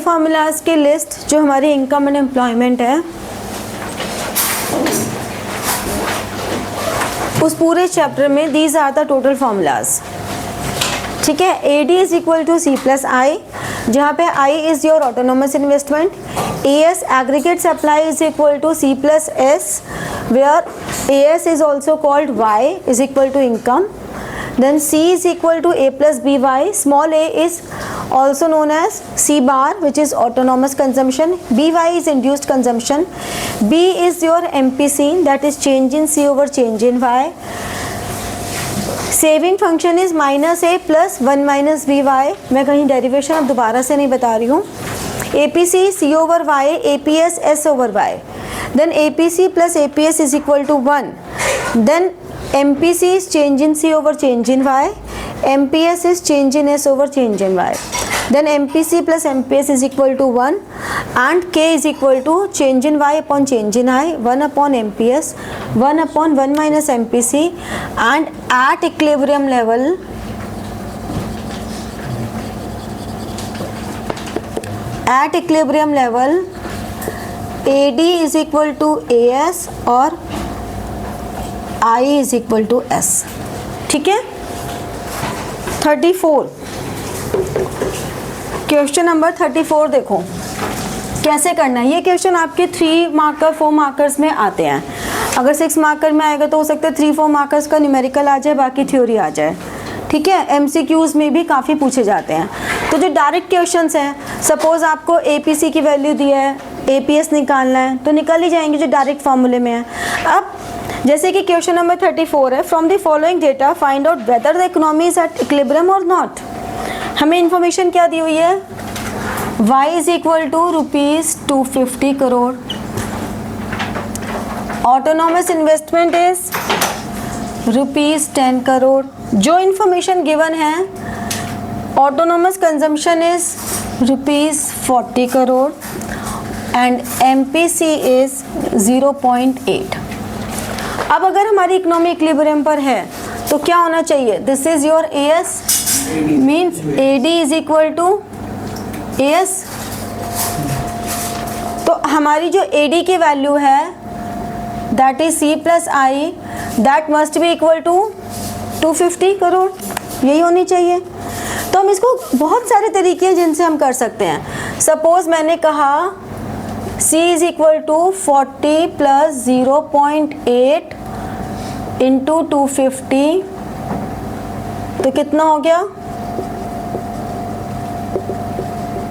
Formulas की list जो हमारी इनकम एंड एम्प्लॉयमेंट है उस पूरे चैप्टर में these are the total formulas, ठीक है। AD is equal to C plus I, जहाँ पे I is your autonomous investment, AS aggregate supply is equal to C plus S, where AS is also called Y is equal to income, then C is equal to A plus BY, small a is also known as C bar which is autonomous consumption, BY is induced consumption, B is your MPC that is change in C over change in Y, saving function is minus A plus 1 minus BY, मैं कहीं derivation अब दोबारा से नहीं बता रही हूँ, APC C over Y, APS S over Y, then APC plus APS is equal to 1, then MPC is change in C over change in Y, MPS is change in S over change in Y, then MPC plus MPS is equal to 1 and K is equal to change in Y upon change in I, 1 upon MPS, 1 upon 1 minus MPC, and at equilibrium level AD is equal to AS और I is equal to S, ठीक है। 34 question number 34 देखो कैसे करना है। ये question आपके 3 marker 4 markers में आते हैं, अगर 6 मार्कर में आएगा तो हो सकता है 3-4 मार्कर्स का न्यूमेरिकल आ जाए, बाकी थ्योरी आ जाए, ठीक है। MCQs में भी काफ़ी पूछे जाते हैं। तो जो डायरेक्ट क्वेश्चंस हैं, सपोज आपको APC की वैल्यू दी है, APS निकालना है तो निकल ही जाएंगे जो डायरेक्ट फार्मूले में है। अब जैसे कि क्वेश्चन नंबर 34 है, from the following data find out whether the economy is at equilibrium और नॉट। हमें इंफॉर्मेशन क्या दी हुई है, Y is equal to ₹250 crore, autonomous investment is ₹10 crore. जो इंफॉर्मेशन गिवन है, autonomous consumption is ₹40 crore and MPC is 0.8। अब अगर हमारी इकोनॉमी इक्विलिब्रियम पर है तो क्या होना चाहिए, this is your AS means AD is equal to AS। तो हमारी जो AD की वैल्यू है that is C plus I, that must be equal to 250 crore, यही होनी चाहिए। तो हम इसको बहुत सारे तरीके हैं जिनसे हम कर सकते हैं। सपोज मैंने कहा C is equal to 40 plus 0.8 into 250, तो कितना हो गया,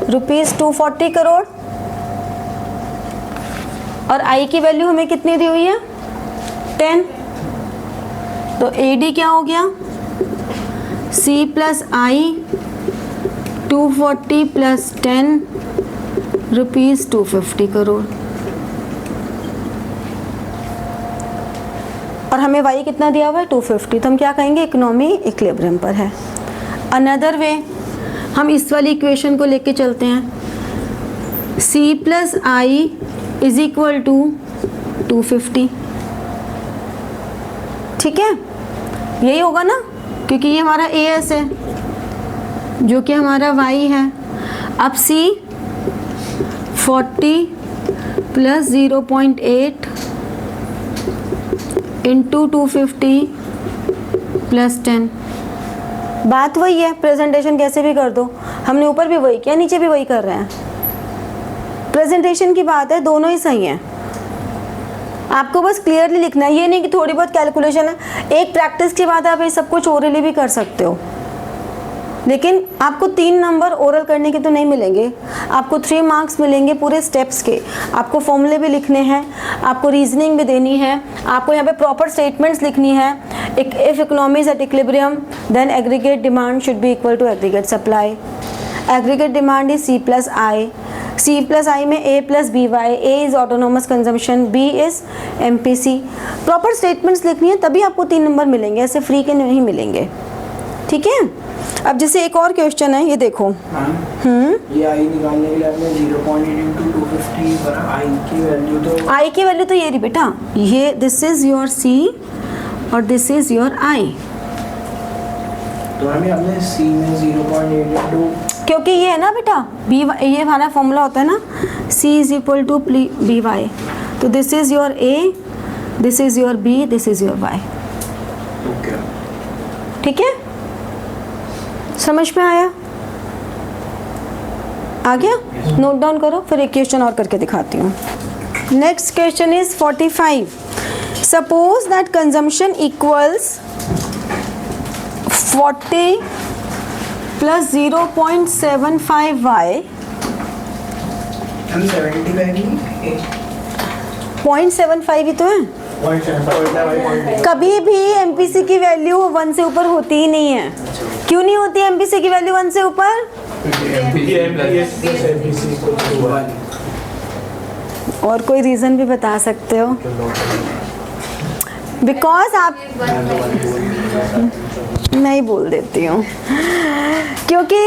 ₹240 करोड़। और I की वैल्यू हमें कितनी दी हुई है, 10। तो AD क्या हो गया, C प्लस आई 240 प्लस 10 ₹250 करोड़। और हमें Y कितना दिया हुआ है, 250, तो हम क्या कहेंगे, इकोनॉमी इक्विलिब्रियम पर है। अनदर वे हम इस वाली इक्वेशन को लेके चलते हैं, C plus I is equal to 250, ठीक है, यही होगा ना, क्योंकि ये हमारा AS है जो कि हमारा Y है। अब C 40 प्लस 0.8 इंटू 250 प्लस 10, बात वही है, प्रेजेंटेशन कैसे भी कर दो, हमने ऊपर भी वही किया नीचे भी वही कर रहे हैं, प्रेजेंटेशन की बात है, दोनों ही सही हैं। आपको बस क्लियरली लिखना है, ये नहीं कि थोड़ी बहुत कैलकुलेशन है। एक प्रैक्टिस के बाद आप ये सब कुछ ओरली भी कर सकते हो, लेकिन आपको 3 नंबर ओरल करने के तो नहीं मिलेंगे, आपको 3 मार्क्स मिलेंगे पूरे स्टेप्स के। आपको फॉर्मूले भी लिखने हैं, आपको रीजनिंग भी देनी है, आपको यहाँ पे प्रॉपर स्टेटमेंट्स लिखनी है। If economy is at equilibrium then aggregate demand should be equal to aggregate supply. Aggregate demand is C plus I, C plus I में A plus BY, A is autonomous consumption, B is MPC। Proper statements लिखनी है, तभी आपको 3 number मिलेंगे, ऐसे free के नहीं मिलेंगे, ठीक है। अब जैसे एक और क्वेश्चन है, ये देखो, ये I निकालने के लिए आपने 0.8 into 250 करा, I की वैल्यू तो ये रही बेटा, ये दिस इज योर C और दिस इज योर I। तो हमें आपने C में 0.8 into क्योंकि ये है ना बेटा बी, ये हमारा फॉर्मूला होता है ना C is equal to B Y, तो this is your A, this is your B, this is your Y. ठीक है, समझ में आया? आ गया? नोट डाउन करो, फिर एक क्वेश्चन और करके दिखाती हूँ। Next question is 45। Suppose that consumption equals 40 plus 0.75y 0.75 ही तो है। कभी भी एमपीसी की वैल्यू 1 से ऊपर होती ही नहीं है। क्यों नहीं होती एमपीसी की वैल्यू 1 से ऊपर? और कोई रीजन भी बता सकते हो? बिकॉज आप, मैं ही बोल देती हूँ, क्योंकि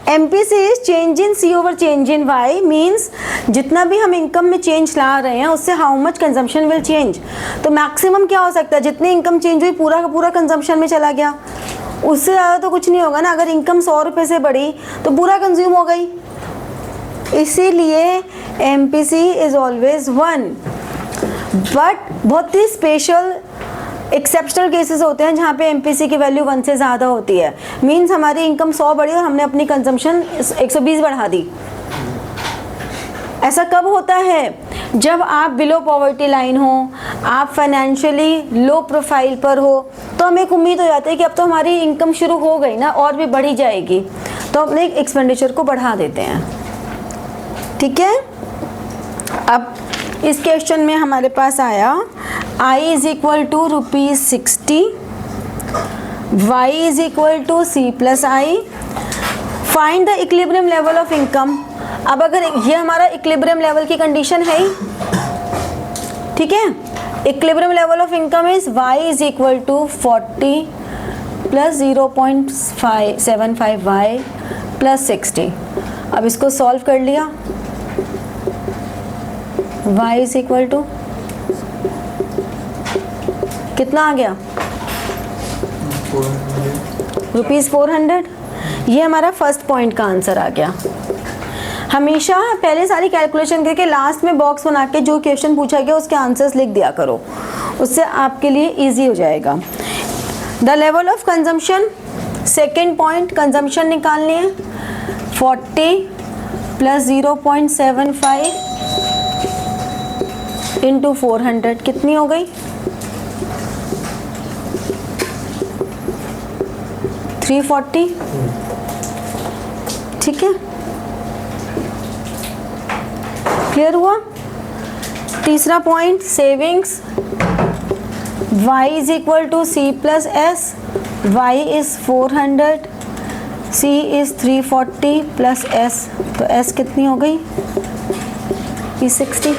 MPC is change in C over change in Y, means जितना भी हम इनकम में चेंज ला रहे हैं उससे how much consumption will change. तो मैक्सिमम क्या हो सकता है, जितनी इनकम चेंज हुई पूरा का पूरा कंजम्पशन में चला गया, उससे ज़्यादा तो कुछ नहीं होगा ना। अगर इनकम 100 रुपये से बढ़ी तो पूरा कंज्यूम हो गई, इसीलिए एमपीसी इज ऑलवेज 1। बट बहुत ही स्पेशल एक्सेप्शनल केसेस होते हैं जहाँ पे एमपीसी की वैल्यू 1 से ज़्यादा होती है, मीन्स हमारी इनकम 100 बढ़ी और हमने अपनी कंजम्पशन 120 बढ़ा दी। ऐसा कब होता है? जब आप बिलो पॉवर्टी लाइन हो, आप फाइनेंशियली लो प्रोफाइल पर हो, तो हमें एक उम्मीद हो जाती है कि अब तो हमारी इनकम शुरू हो गई ना, और भी बढ़ी जाएगी, तो अपने एक्सपेंडिचर को बढ़ा देते हैं। ठीक है, अब इस क्वेश्चन में हमारे पास आया I is equal to ₹60, Y is equal to C plus I, find the equilibrium level of income. अब अगर ये हमारा इक्विलिब्रियम लेवल की कंडीशन है ही, ठीक है, equilibrium level of income is Y is equal to 40 plus 0.75Y plus 60। अब इसको सॉल्व कर लिया, y इज इक्वल टू कितना आ गया? ₹400। ये हमारा फर्स्ट पॉइंट का आंसर आ गया। हमेशा पहले सारी कैलकुलेशन करके लास्ट में बॉक्स बना के जो क्वेश्चन पूछा गया उसके आंसर्स लिख दिया करो, उससे आपके लिए इजी हो जाएगा। The level of consumption, second point consumption निकालनी है, 40 प्लस 0.75 इंटू 400 कितनी हो गई? 340। ठीक है, क्लियर हुआ? तीसरा point savings, y is equal to C plus S, y is 400, C is 340 plus S, तो S कितनी हो गई? 60।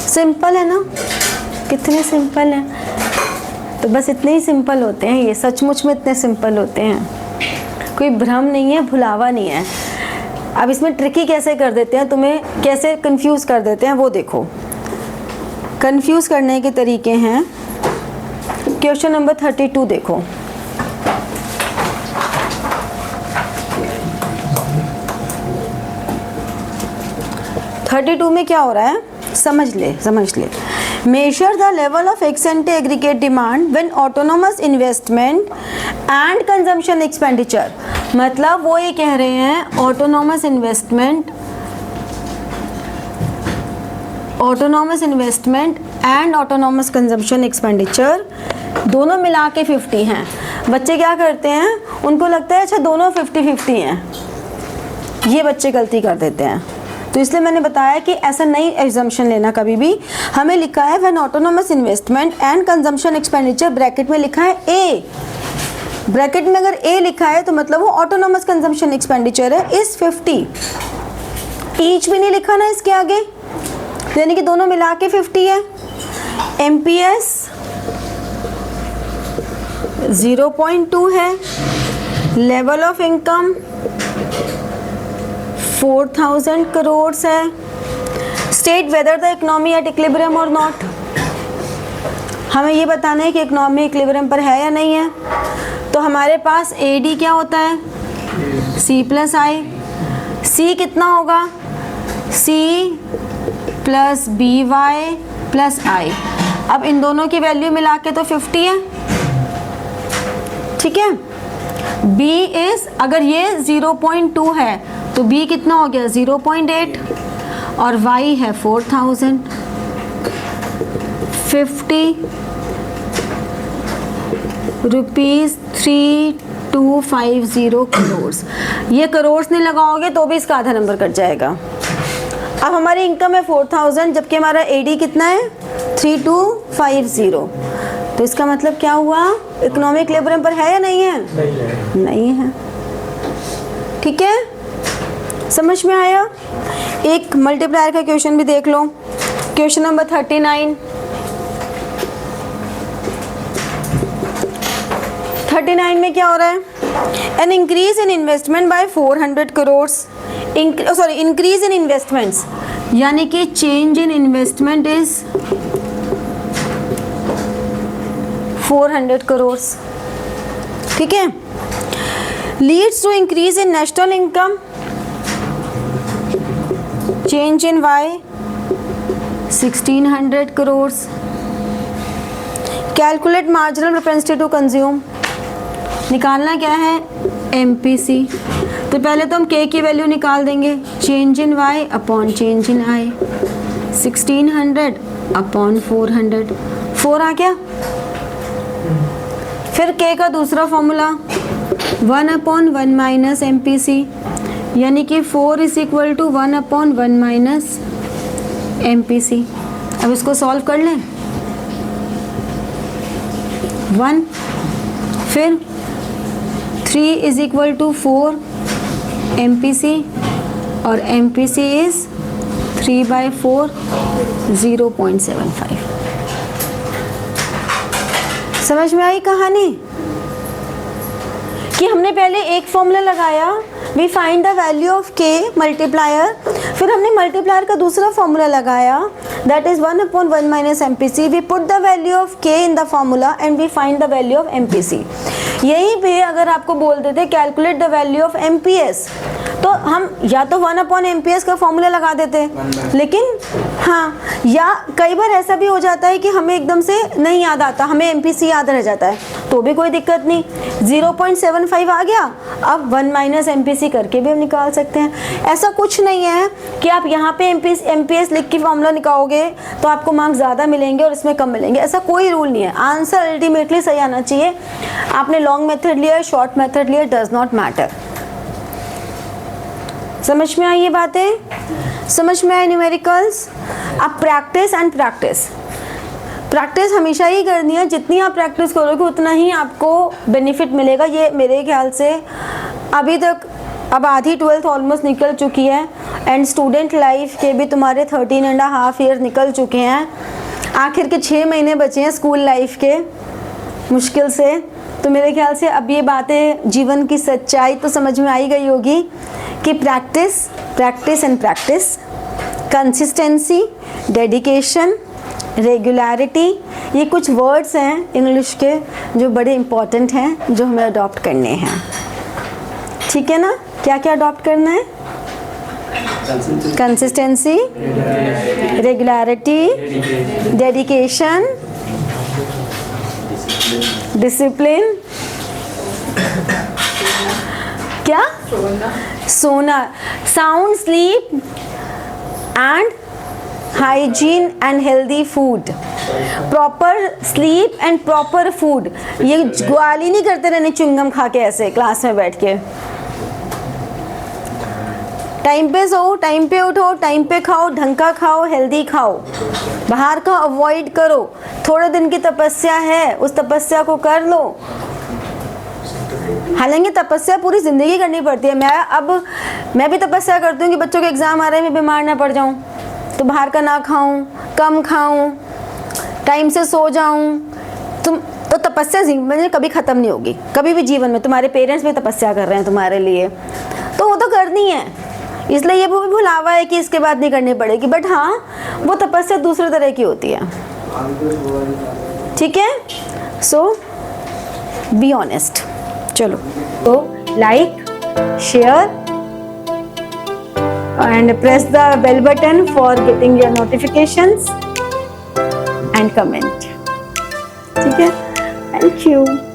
सिंपल है ना? कितने सिंपल है, तो बस इतने ही सिंपल होते हैं ये, सचमुच में इतने सिंपल होते हैं, कोई भ्रम नहीं है, भुलावा नहीं है। अब इसमें ट्रिकी कैसे कर देते हैं, तुम्हें कैसे कंफ्यूज कर देते हैं वो देखो। कंफ्यूज करने के तरीके हैं। क्वेश्चन नंबर 32 देखो, में क्या हो रहा है, समझ ले। Measure the level of x एंटे aggregate demand when autonomous investment and consumption expenditure. मतलब वो ये कह रहे हैं autonomous investment and autonomous consumption expenditure दोनों मिला के 50 हैं। बच्चे क्या करते हैं, उनको लगता है अच्छा दोनों 50-50 हैं, ये बच्चे गलती कर देते हैं। तो इसलिए मैंने बताया कि ऐसा नहीं एग्जम्पशन लेना कभी भी। हमें लिखा है when autonomous investment and consumption expenditure, bracket में लिखा है ए। ब्रैकेट में अगर ए लिखा है तो मतलब वो ऑटोनोमस कंजम्पशन एक्सपेंडिचर है, इस 50। ईच भी नहीं लिखा ना इसके आगे, यानी कि दोनों मिला के 50 है। एमपीएस 0.2 है, लेवल ऑफ इनकम 4000 करोड़ है। State whether the economy eight equilibrium और नॉट, हमें ये बताना है कि इकोनॉमी इक्विलिब्रियम पर है या नहीं है। तो हमारे पास एडी क्या होता है, C प्लस आई, C कितना होगा, C plus B Y plus I. अब इन दोनों की वैल्यू मिला के तो 50 है, ठीक है। B इज, अगर ये 0.2 है तो B कितना हो गया 0.8 और Y है 4000, 50 रुपीज़ 3250 करोड़। ये करोड़ नहीं लगाओगे तो भी इसका आधा नंबर कट जाएगा। अब हमारी इनकम है 4000 जबकि हमारा एडी कितना है 3250, तो इसका मतलब क्या हुआ, इकोनॉमिक इक्विलिब्रियम पर है या नहीं है? नहीं है। ठीक है, समझ में आया। एक मल्टीप्लायर का क्वेश्चन भी देख लो, क्वेश्चन नंबर 39। 39 में क्या हो रहा है, an increase in investment by 400 crore, sorry increase in investments, यानी कि change in investment is 400 crore, ठीक है। Leads to increase in national income, change in Y 1600 crore. Calculate marginal propensity to consume, निकालना क्या है MPC। तो पहले तो हम K की वैल्यू निकाल देंगे, change in Y upon change in I, 1600 upon 400, 4 आ गया। फिर K का दूसरा फॉर्मूला 1 अपॉन 1 माइनस MPC, यानी कि 4 is equal to 1 upon 1 minus MPC। अब इसको सॉल्व कर लें, 1, फिर 3 इज इक्वल टू 4 MPC और MPC इज 3/4 0.75। समझ में आई कहानी कि हमने पहले एक फॉर्मूला लगाया, we find the value of K multiplier, फिर हमने मल्टीप्लायर का दूसरा फॉर्मूला लगाया that is 1 upon 1 minus MPC, we put the value of K in the formula and we find the value of MPC। यहीं पे अगर आपको बोल देते calculate the value of MPS, तो हम या तो 1 अपॉन MPS का फॉर्मूला लगा देते, लेकिन हाँ, या कई बार ऐसा भी हो जाता है कि हमें एकदम से नहीं याद आता, हमें MPC याद रह जाता है, तो भी कोई दिक्कत नहीं, 0.75 आ गया, अब 1 माइनस MPC करके भी हम निकाल सकते हैं। ऐसा कुछ नहीं है कि आप यहाँ पे MPS लिख के फॉर्मूला निकालोगे तो आपको मार्क्स ज़्यादा मिलेंगे और इसमें कम मिलेंगे, ऐसा कोई रूल नहीं है। आंसर अल्टीमेटली सही आना चाहिए। आपने लॉन्ग मेथड लिया, शॉर्ट मेथड लिया, डज नॉट मैटर। समझ में आई ये बातें, समझ में आई न्यूमेरिकल्स। अब प्रैक्टिस एंड प्रैक्टिस हमेशा ही करनी है, जितनी आप प्रैक्टिस करोगे उतना ही आपको बेनिफिट मिलेगा। ये मेरे ख्याल से अभी तक अब आधी 12th ऑलमोस्ट निकल चुकी है एंड स्टूडेंट लाइफ के भी तुम्हारे 13.5 ईयर निकल चुके हैं। आखिर के 6 महीने बचे हैं स्कूल लाइफ के मुश्किल से। तो मेरे ख्याल से अब ये बातें, जीवन की सच्चाई तो समझ में आई गई होगी कि practice and practice, consistency, dedication, regularity, ये कुछ वर्ड्स हैं इंग्लिश के जो बड़े इम्पॉर्टेंट हैं, जो हमें अडॉप्ट करने हैं। ठीक है ना, क्या क्या अडॉप्ट करना है? कंसिस्टेंसी, रेगुलरिटी, डेडिकेशन, डिसिप्लिन, क्या? सोना, sound sleep and hygiene and healthy food, proper sleep and proper food. ये ग्वाली नहीं करते रहने च्युइंगम खा के ऐसे क्लास में बैठ के। टाइम पे सो, टाइम पे उठो, टाइम पे खाओ, ढंग का खाओ, हेल्दी खाओ, बाहर का अवॉइड करो। थोड़े दिन की तपस्या है, उस तपस्या को कर लो। हालांकि तपस्या पूरी ज़िंदगी करनी पड़ती है। मैं भी तपस्या करती हूँ कि बच्चों के एग्ज़ाम आ रहे हैं, मैं बीमार ना पड़ जाऊँ, तो बाहर का ना खाऊं, कम खाऊं, टाइम से सो जाऊं। तो तपस्या जीवन कभी ख़त्म नहीं होगी, कभी भी जीवन में। तुम्हारे पेरेंट्स भी तपस्या कर रहे हैं तुम्हारे लिए, तो वो तो करनी है, इसलिए ये भी भुलावा है कि इसके बाद नहीं करनी पड़ेगी। बट हाँ, वो तपस्या दूसरे तरह की होती है। ठीक है, सो बी ऑनेस्ट। चलो, तो like share and press the bell button for getting your notifications and comment. ठीक है? Thank you.